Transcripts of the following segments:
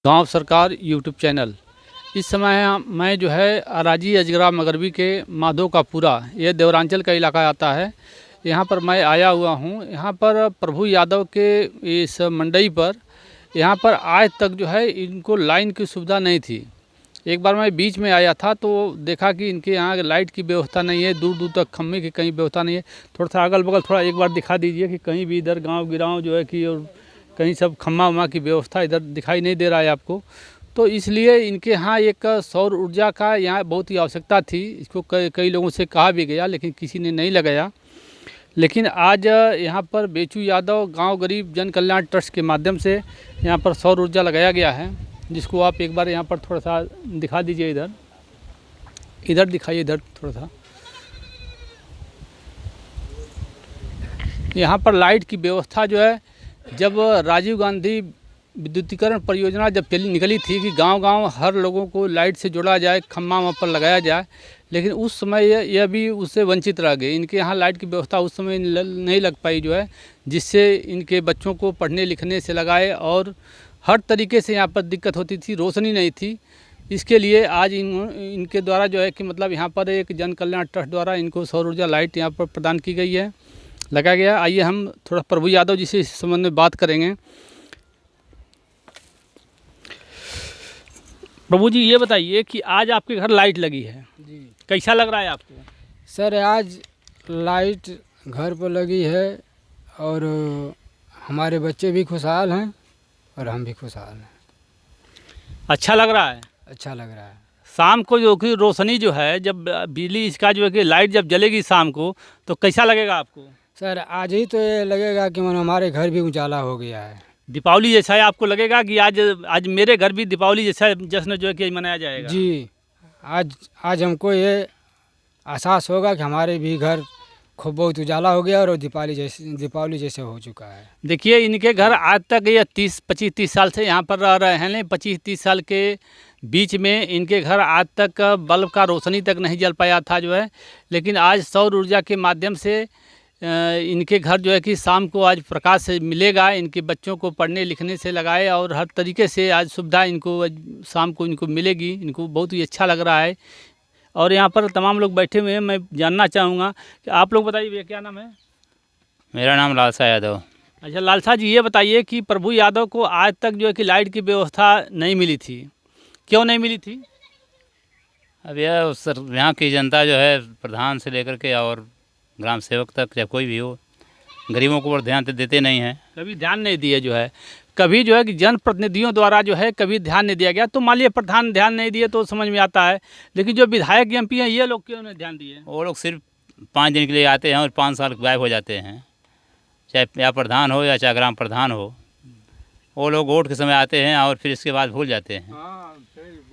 गांव सरकार YouTube channel. इस समय मैं जो है अराजी अजगरा मगरबी के माधो का पूरा ये देवरांचल का इलाका आता है। यहाँ पर मैं आया हुआ हूँ। यहाँ पर प्रभु यादव के इस मंडई पर यहाँ पर आज तक जो है इनको लाइन की सुविधा नहीं थी। एक बार मैं बीच में आया था तो देखा कि इनके यहाँ लाइट की व्यवस्था नहीं है, दूर दूर तक खम्भे की कहीं व्यवस्था नहीं है। थोड़ा सा अगल बगल थोड़ा एक बार दिखा दीजिए कि कहीं भी इधर गांव गिराव जो है कि और कहीं सब खम्भा वम्भा की व्यवस्था इधर दिखाई नहीं दे रहा है आपको। तो इसलिए इनके यहाँ एक सौर ऊर्जा का यहाँ बहुत ही आवश्यकता थी। इसको कई लोगों से कहा भी गया लेकिन किसी ने नहीं लगाया। लेकिन आज यहाँ पर बेचू यादव गांव गरीब जन कल्याण ट्रस्ट के माध्यम से यहाँ पर सौर ऊर्जा लगाया गया है, जिसको आप एक बार यहाँ पर थोड़ा सा दिखा दीजिए। इधर दिखाइए, इधर थोड़ा सा। यहाँ पर लाइट की व्यवस्था जो है, जब राजीव गांधी विद्युतीकरण परियोजना जब निकली थी कि गांव-गांव हर लोगों को लाइट से जोड़ा जाए, खम्भा वहाँ पर लगाया जाए, लेकिन उस समय यह भी उससे वंचित रह गए। इनके यहाँ लाइट की व्यवस्था उस समय नहीं लग पाई जो है, जिससे इनके बच्चों को पढ़ने लिखने से लगाए और हर तरीके से यहाँ पर दिक्कत होती थी, रोशनी नहीं थी। इसके लिए आज इनके द्वारा जो है कि मतलब यहाँ पर एक जन कल्याण ट्रस्ट द्वारा इनको सौर ऊर्जा लाइट यहाँ पर प्रदान की गई है, लगाया गया। आइए हम थोड़ा प्रभु यादव जी से इस संबंध में बात करेंगे। प्रभु जी, ये बताइए कि आज आपके घर लाइट लगी है जी, कैसा लग रहा है आपको? सर, आज लाइट घर पर लगी है और हमारे बच्चे भी खुशहाल हैं और हम भी खुशहाल हैं। अच्छा लग रहा है? अच्छा लग रहा है। शाम को जो कि रोशनी जो है, जब बिजली इसका जो है कि लाइट जब जलेगी शाम को, तो कैसा लगेगा आपको? सर, आज ही तो ये लगेगा कि हमारे घर भी उजाला हो गया है। दीपावली जैसा है, आपको लगेगा कि आज मेरे घर भी दीपावली जैसा जश्न जो है कि मनाया जाएगा? जी, आज हमको ये एहसास होगा कि हमारे भी घर खूब बहुत उजाला हो गया और दीपावली जैसे हो चुका है। देखिए, इनके घर आज तक ये 25-30 साल से यहाँ पर रह रहे हैं। 25-30 साल के बीच में इनके घर आज तक बल्ब का रोशनी तक नहीं जल पाया था जो है, लेकिन आज सौर ऊर्जा के माध्यम से इनके घर जो है कि शाम को आज प्रकाश से मिलेगा। इनके बच्चों को पढ़ने लिखने से लगाए और हर तरीके से आज सुविधा इनको शाम को इनको मिलेगी। इनको बहुत ही अच्छा लग रहा है। और यहाँ पर तमाम लोग बैठे हुए हैं। मैं जानना चाहूँगा कि आप लोग बताइए, भैया क्या नाम है? मेरा नाम लालसा यादव। अच्छा लालसा जी, ये बताइए कि प्रभु यादव को आज तक जो है कि लाइट की व्यवस्था नहीं मिली थी, क्यों नहीं मिली थी? अब यह सर, यहाँ की जनता जो है प्रधान से लेकर के और ग्राम सेवक तक या कोई भी हो, गरीबों को ध्यान देते नहीं हैं। कभी ध्यान नहीं दिए जो है, कभी जो है कि जनप्रतिनिधियों द्वारा जो है कभी ध्यान नहीं दिया गया। तो मान लिया प्रधान ध्यान नहीं दिए तो समझ में आता है, लेकिन जो विधायक एमपी हैं ये लोग क्यों नहीं ध्यान दिए? वो लोग सिर्फ 5 दिन के लिए आते हैं और 5 साल गायब हो जाते हैं। चाहे या प्रधान हो या चाहे ग्राम प्रधान हो, वो लोग वोट के समय आते हैं और फिर इसके बाद भूल जाते हैं।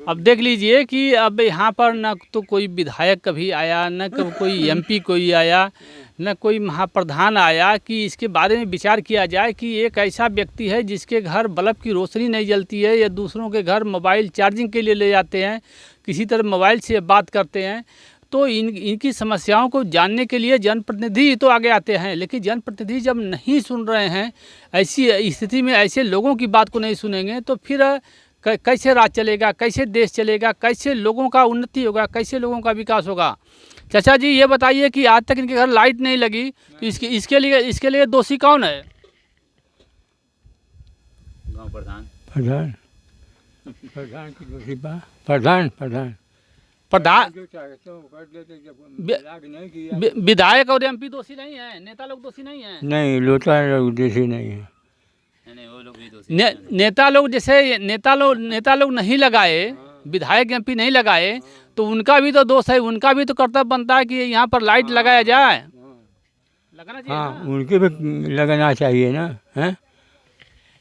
अब देख लीजिए कि अब यहाँ पर न तो कोई विधायक कभी आया, न कोई एमपी कोई आया, न कोई महाप्रधान आया कि इसके बारे में विचार किया जाए कि एक ऐसा व्यक्ति है जिसके घर बल्ब की रोशनी नहीं जलती है, या दूसरों के घर मोबाइल चार्जिंग के लिए ले जाते हैं, किसी तरह मोबाइल से बात करते हैं। तो इनकी समस्याओं को जानने के लिए जनप्रतिनिधि तो आगे आते हैं, लेकिन जनप्रतिनिधि जब नहीं सुन रहे हैं, ऐसी स्थिति में ऐसे लोगों की बात को नहीं सुनेंगे तो फिर कैसे राज चलेगा, कैसे देश चलेगा, कैसे लोगों का उन्नति होगा, कैसे लोगों का विकास होगा? चाचा जी, ये बताइए कि आज तक इनके घर लाइट नहीं लगी तो इसके लिए दोषी कौन है? गाँव प्रधान की दोषी प्रधान विधायक और एमपी दोषी नहीं है, नेता लोग दोषी नहीं है? नहीं, लोटा लोग दोषी नहीं है। नहीं, वो लोग भी दोषी। नेता लोग जैसे नेता लोग नहीं लगाए, विधायक एमपी नहीं लगाए, तो उनका भी तो दोष है, उनका भी तो कर्तव्य बनता है कि यहाँ पर लाइट लगाया जाए, लगाना चाहिए। हाँ, उनके भी लगाना चाहिए ना। हैं?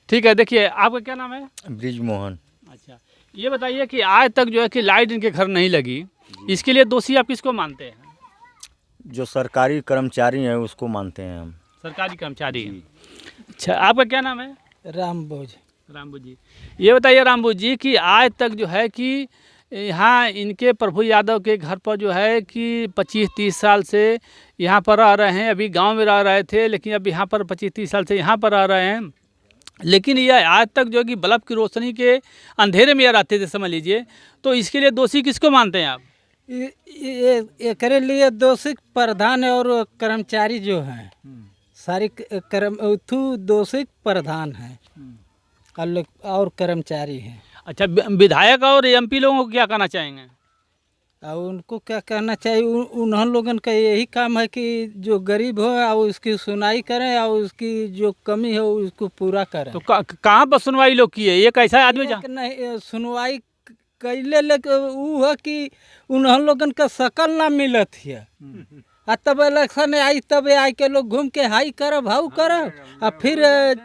ठीक है। देखिए, आपका क्या नाम है? ब्रिज मोहन। अच्छा, ये बताइए कि आज तक जो है कि लाइट इनके घर नहीं लगी, इसके लिए दोषी आप किसको मानते हैं? जो सरकारी कर्मचारी हैं उसको मानते हैं हम। सरकारी कर्मचारी। अच्छा, आपका क्या नाम है? रामबोझ जी, ये बताइए रामबोझ जी कि आज तक जो है कि यहाँ इनके प्रभु यादव के घर पर जो है कि 25-30 साल से यहाँ पर रह रहे हैं। अभी गांव में रह रहे थे, लेकिन अब यहाँ पर 25-30 साल से यहाँ पर रह रहे हैं। लेकिन यह आज तक जो है कि बल्ब की रोशनी के अंधेरे में यह रहते थे, समझ लीजिए। तो इसके लिए दोषी किसको मानते हैं आप? एकरे लिए दोषी प्रधान और कर्मचारी जो हैं, सारी दोषी प्रधान हैं और कर्मचारी हैं। अच्छा, विधायक और एमपी लोगों को क्या कहना चाहेंगे? और उनको क्या कहना चाहिए, उन्होंने लोगन का यही काम है कि जो गरीब हो और उसकी सुनाई करें और उसकी जो कमी हो उसको पूरा करें। तो कहाँ पर सुनवाई लोग की है? ये कैसा आदमी नहीं सुनवाई कैले, लेकिन वो है कि उन्होंने लोगन का शकल ना मिलत है। आ तब इलेक्शन आई तब आई के लोग घूम के हाई करब हाउ करब, और फिर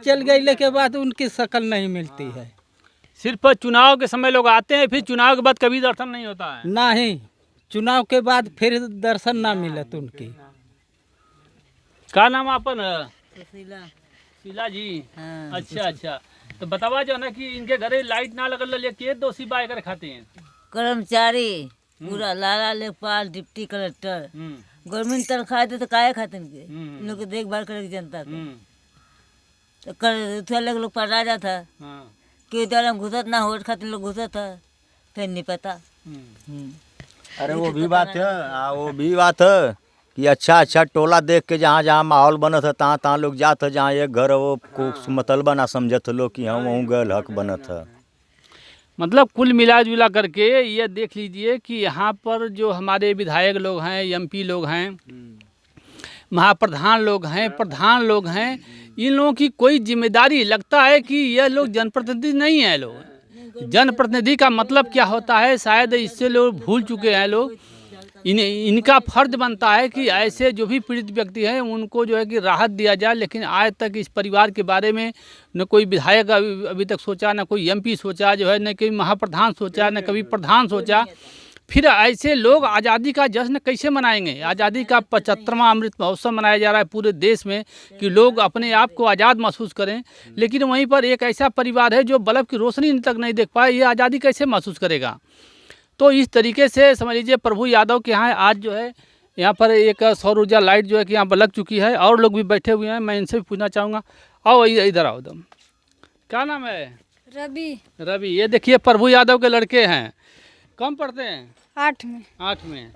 चल गए के बाद उनकी शकल नहीं मिलती है। सिर्फ चुनाव के समय लोग आते हैं, फिर चुनाव के बाद कभी दर्शन नहीं होता है? नहीं, चुनाव के बाद फिर दर्शन ना मिलत उनकी। क्या नाम आपन? शीला जी। हाँ। अच्छा अच्छा, तो बतावा जो ना कि इनके घरे लाइट ना लगल ले के दोषी बा एकर खाते हैं? कर्मचारी पूरा लाला लेखपाल डिप्टी कलेक्टर गवर्नमेंट तनख्वाह दे तो काहे खातिर के इन लोग के देखभाल करे की जनता के तो कर लोग पटा जाता कि विद्यालय में घुसत ना होट खातिर लोग घुसत है, फिर नहीं पता। अरे वो भी बात है, वो भी बात है कि अच्छा अच्छा टोला देख के जहाँ जहाँ माहौल बनत है तहाँ तहाँ लोग जात है, जहाँ एक घर है वो को मतलबा ना समझत है लोग कि हम वहाँ गल हक बनत है। मतलब कुल मिला जुला करके ये देख लीजिए कि यहाँ पर जो हमारे विधायक लोग हैं, एमपी लोग हैं, महाप्रधान लोग हैं, प्रधान लोग हैं, इन लोगों की कोई जिम्मेदारी, लगता है कि ये लोग जनप्रतिनिधि नहीं हैं। लोग जनप्रतिनिधि का मतलब क्या होता है शायद इससे लोग भूल चुके हैं। लोग इनका फर्ज बनता है कि ऐसे जो भी पीड़ित व्यक्ति हैं उनको जो है कि राहत दिया जाए, लेकिन आज तक इस परिवार के बारे में न कोई विधायक अभी तक सोचा, न कोई एमपी सोचा जो है, न कोई महाप्रधान सोचा, न कभी प्रधान सोचा। फिर ऐसे लोग आज़ादी का जश्न कैसे मनाएंगे? आज़ादी का 75वां अमृत महोत्सव मनाया जा रहा है पूरे देश में कि लोग अपने आप को आज़ाद महसूस करें, लेकिन वहीं पर एक ऐसा परिवार है जो बल्ब की रोशनी तक नहीं देख पाए, ये आज़ादी कैसे महसूस करेगा? तो इस तरीके से समझ लीजिए प्रभु यादव के यहाँ आज जो है यहाँ पर एक सौर ऊर्जा लाइट जो है कि यहाँ पर लग चुकी है, और लोग भी बैठे हुए हैं। मैं इनसे भी पूछना चाहूँगा, आओ इधर आओ दम। क्या नाम है? रवि। ये देखिए प्रभु यादव के लड़के हैं, कम पढ़ते हैं? 8 में।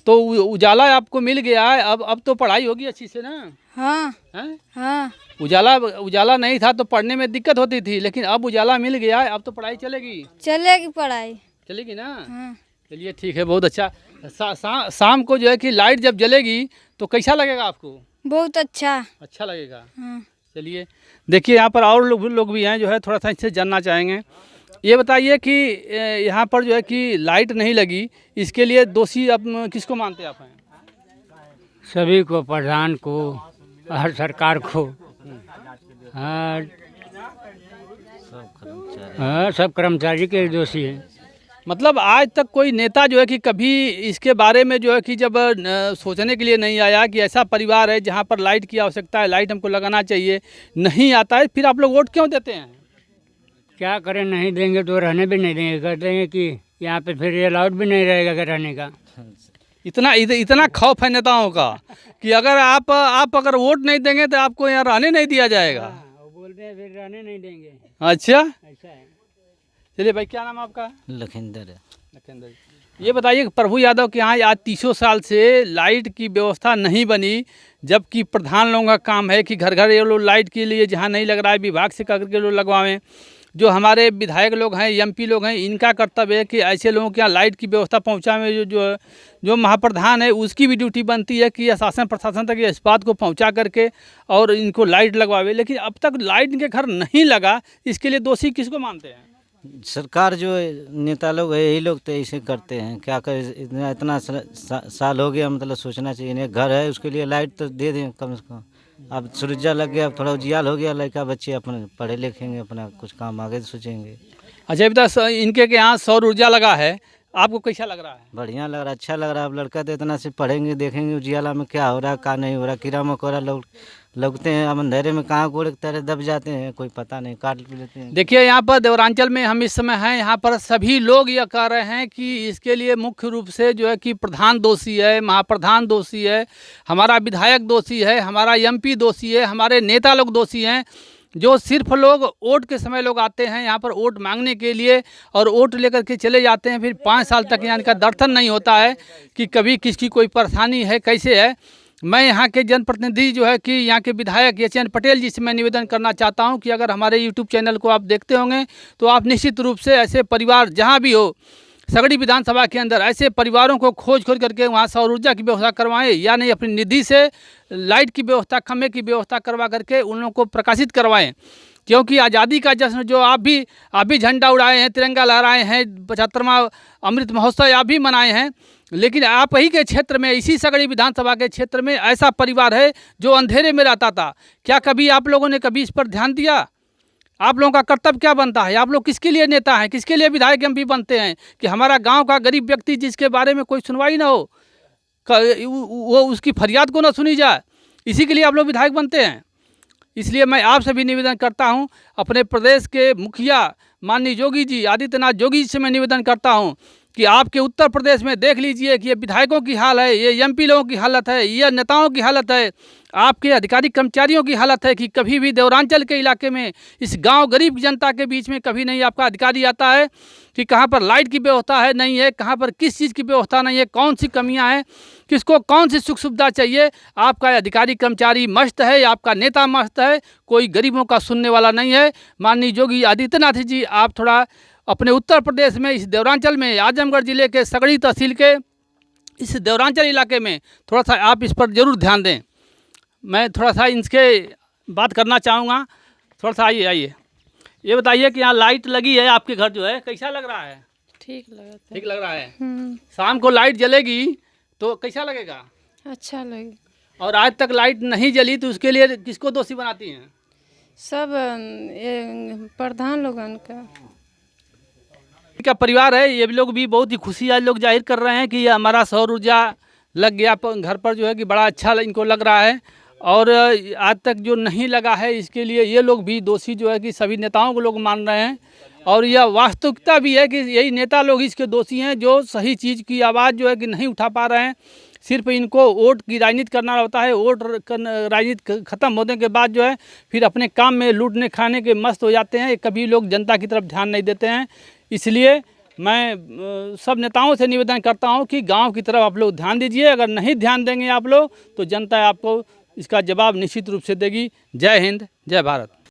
तो उजाला आपको मिल गया है, अब तो पढ़ाई होगी अच्छी से ना? हाँ हैं? हाँ। उजाला नहीं था तो पढ़ने में दिक्कत होती थी, लेकिन अब उजाला मिल गया है, अब तो पढ़ाई चलेगी? चलेगी पढ़ाई। चलेगी ना? हाँ। चलिए ठीक है, बहुत अच्छा। शाम को जो है कि लाइट जब जलेगी तो कैसा लगेगा आपको? बहुत अच्छा लगेगा। हाँ। चलिए देखिए यहाँ पर और लोग भी हैं जो है, थोड़ा सा इससे जानना चाहेंगे। ये बताइए कि यहाँ पर जो है कि लाइट नहीं लगी, इसके लिए दोषी आप किसको मानते हैं आप? हैं सभी को, प्रधान को, हर सरकार को, सब कर्मचारी के दोषी हैं। मतलब आज तक कोई नेता जो है कि कभी इसके बारे में जो है कि जब सोचने के लिए नहीं आया कि ऐसा परिवार है जहाँ पर लाइट की आवश्यकता है, लाइट हमको लगाना चाहिए, नहीं आता है, फिर आप लोग वोट क्यों देते हैं? क्या करें, नहीं देंगे तो रहने भी नहीं देंगे, कहते हैं कि यहाँ पे फिर अलाउड भी नहीं रहेगा अगर रहने का। इतना खौफ है नेताओं का कि अगर आप अगर वोट नहीं देंगे तो आपको यहाँ रहने नहीं दिया जाएगा। वो बोलते हैं फिर रहने नहीं देंगे। अच्छा, ऐसा है। चलिए भाई, क्या नाम आपका? लखिंदर। ये बताइए कि प्रभु यादव के यहाँ आज 300 साल से लाइट की व्यवस्था नहीं बनी, जबकि प्रधान लोगों का काम है कि घर घर ये लोग लाइट के लिए जहाँ नहीं लग रहा है विभाग से करके लोग लगवाएं। जो हमारे विधायक लोग हैं, एमपी लोग हैं, इनका कर्तव्य है कि ऐसे लोगों के यहाँ लाइट की व्यवस्था पहुँचाने में जो महाप्रधान है उसकी भी ड्यूटी बनती है कि शासन प्रशासन तक इस बात को पहुँचा करके और इनको लाइट लगवावे। लेकिन अब तक लाइट इनके घर नहीं लगा, इसके लिए दोषी किसको मानते हैं? सरकार जो नेता लोग है यही लोग तो ऐसे करते हैं। क्या करें, इतना साल हो गया, मतलब सोचना चाहिए। इन्हें घर है उसके लिए लाइट तो दे दें कम से कम। अब सूरजा लग गया, थोड़ा उजियाल हो गया, लड़का बच्चे अपने पढ़े लिखेंगे, अपना कुछ काम आगे सोचेंगे। अच्छा, अभी तक इनके यहाँ सौर ऊर्जा लगा है, आपको कैसा लग रहा है? बढ़िया लग रहा, अच्छा लग रहा है। अब लड़का तो इतना से पढ़ेंगे, देखेंगे उजियाला में क्या हो रहा है, क्या नहीं हो रहा। कीड़ा मकोड़ा लोग लगते हैं, अब अंधेरे में कहाँ गोड़ तरह दब जाते हैं, कोई पता नहीं, काट लेते हैं। देखिए यहाँ पर देवरांचल में हम इस समय हैं, यहाँ पर सभी लोग यह कह रहे हैं कि इसके लिए मुख्य रूप से जो है कि प्रधान दोषी है, महाप्रधान दोषी है, हमारा विधायक दोषी है, हमारा एमपी दोषी है, हमारे नेता लोग दोषी हैं, जो सिर्फ लोग वोट के समय लोग आते हैं यहाँ पर वोट मांगने के लिए और वोट लेकर के चले जाते हैं, फिर 5 साल तक यहाँ का दर्शन नहीं होता है कि कभी किसकी कोई परेशानी है कैसे है। मैं यहाँ के जनप्रतिनिधि जो है कि यहाँ के विधायक एच.एन. पटेल जी से मैं निवेदन करना चाहता हूँ कि अगर हमारे यूट्यूब चैनल को आप देखते होंगे तो आप निश्चित रूप से ऐसे परिवार जहाँ भी हो सगड़ी विधानसभा के अंदर ऐसे परिवारों को खोज करके वहाँ सौर ऊर्जा की व्यवस्था करवाएं, या नहीं अपनी निधि से लाइट की व्यवस्था, खम्भे की व्यवस्था करवा करके उन लोगों को प्रकाशित करवाएं। क्योंकि आज़ादी का जश्न जो आप भी झंडा उड़ाए हैं, तिरंगा लहराए हैं, 75वां अमृत महोत्सव आप भी मनाए हैं, लेकिन आप ही के क्षेत्र में, इसी सगड़ी विधानसभा के क्षेत्र में ऐसा परिवार है जो अंधेरे में रहता था। क्या कभी आप लोगों ने कभी इस पर ध्यान दिया? आप लोगों का कर्तव्य क्या बनता है? आप लोग किसके लिए नेता हैं, किसके लिए विधायक एमपी बनते हैं कि हमारा गांव का गरीब व्यक्ति जिसके बारे में कोई सुनवाई ना हो, वो उसकी फरियाद को ना सुनी जाए, इसी के लिए आप लोग विधायक बनते हैं। इसलिए मैं आपसे भी निवेदन करता हूं, अपने प्रदेश के मुखिया माननीय योगी जी, आदित्यनाथ योगी जी से मैं निवेदन करता हूं कि आपके उत्तर प्रदेश में देख लीजिए कि ये विधायकों की हाल है, ये एमपी लोगों की हालत है, ये नेताओं की हालत है, आपके अधिकारी कर्मचारियों की हालत है कि कभी भी देवरांचल के इलाके में, इस गांव गरीब जनता के बीच में कभी नहीं आपका अधिकारी आता है कि कहां पर लाइट की व्यवस्था है नहीं है, कहां पर किस चीज़ की व्यवस्था नहीं है, कौन सी कमियां हैं, किसको कौन सी सुख सुविधा चाहिए। आपका अधिकारी कर्मचारी मस्त है, आपका नेता मस्त है, कोई गरीबों का सुनने वाला नहीं है। माननीय योगी आदित्यनाथ जी, आप थोड़ा अपने उत्तर प्रदेश में, इस देवरांचल में, आजमगढ़ जिले के सगड़ी तहसील के इस देवरांचल इलाके में थोड़ा सा आप इस पर ज़रूर ध्यान दें। मैं थोड़ा सा इनके बात करना चाहूँगा। थोड़ा सा आइए ये बताइए कि यहाँ लाइट लगी है आपके घर जो है, कैसा लग रहा है? ठीक लगा था। ठीक लग रहा है। शाम को लाइट जलेगी तो कैसा लगेगा? अच्छा लगे। और आज तक लाइट नहीं जली तो उसके लिए किसको दोषी बनाती हैं? सब प्रधान लोगन का परिवार है, ये लोग भी बहुत ही खुशी आज लोग जाहिर कर रहे हैं कि हमारा सौर ऊर्जा लग गया घर पर, जो है कि बड़ा अच्छा इनको लग रहा है। और आज तक जो नहीं लगा है इसके लिए ये लोग भी दोषी जो है कि सभी नेताओं को लोग मान रहे हैं। और यह वास्तविकता भी है कि यही नेता लोग इसके दोषी हैं जो सही चीज़ की आवाज़ जो है कि नहीं उठा पा रहे हैं। सिर्फ इनको वोट की राजनीति करना होता है, वोट राजनीति ख़त्म होने के बाद जो है फिर अपने काम में लूटने खाने के मस्त हो जाते हैं, कभी लोग जनता की तरफ ध्यान नहीं देते हैं। इसलिए मैं सब नेताओं से निवेदन करता हूं कि गांव की तरफ आप लोग ध्यान दीजिए। अगर नहीं ध्यान देंगे आप लोग तो जनता आपको इसका जवाब निश्चित रूप से देगी। जय हिंद, जय भारत।